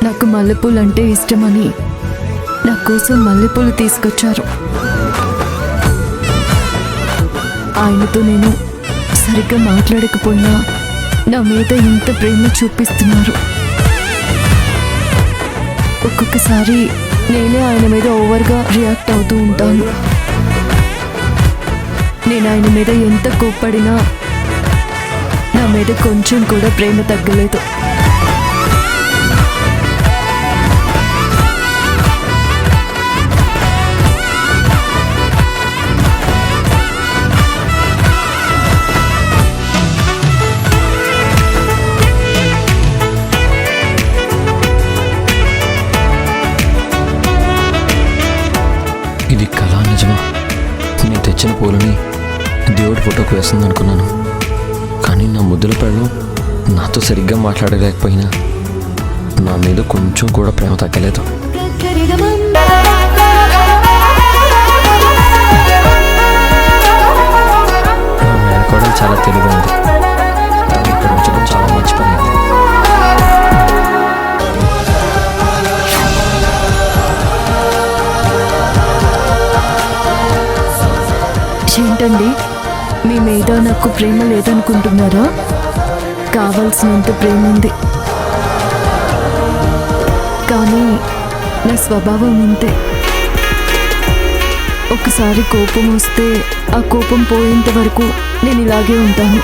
నాకు మల్లెపూలు అంటే ఇష్టమని నా కోసం మల్లెపూలు తీసుకొచ్చారు. ఆయనతో నేను సరిగ్గా మాట్లాడకపోయినా నా మీద ఇంత ప్రేమ చూపిస్తున్నారు. ఒక్కొక్కసారి నేనే ఆయన మీద ఓవర్గా రియాక్ట్ అవుతూ ఉంటాను. నేను ఆయన మీద ఎంత కోప్పడినా నా మీద కొంచెం కూడా ప్రేమ తగ్గలేదు. ఇది కళా నిజమా? నేను తెచ్చిన పూలని దేవుడి ఫోటోకి వేస్తుంది అనుకున్నాను. కానీ నా ముద్దుల పెళ్ళం నాతో సరిగ్గా మాట్లాడలేకపోయినా నా మీద కొంచెం కూడా ప్రేమ తగ్గలేదు. నా మేనకోడలు చాలా తెలివైంది. తను ఇక్కడ ఉంచడం చాలా మంచి పని. ఏంటండి, మీ మీద నాకు ప్రేమ లేదనుకుంటున్నారా? కావాల్సినంత ప్రేమ ఉంది. కానీ నా స్వభావం అంతే. ఒకసారి కోపం వస్తే ఆ కోపం పోయేంత వరకు నేను ఇలాగే ఉంటాను.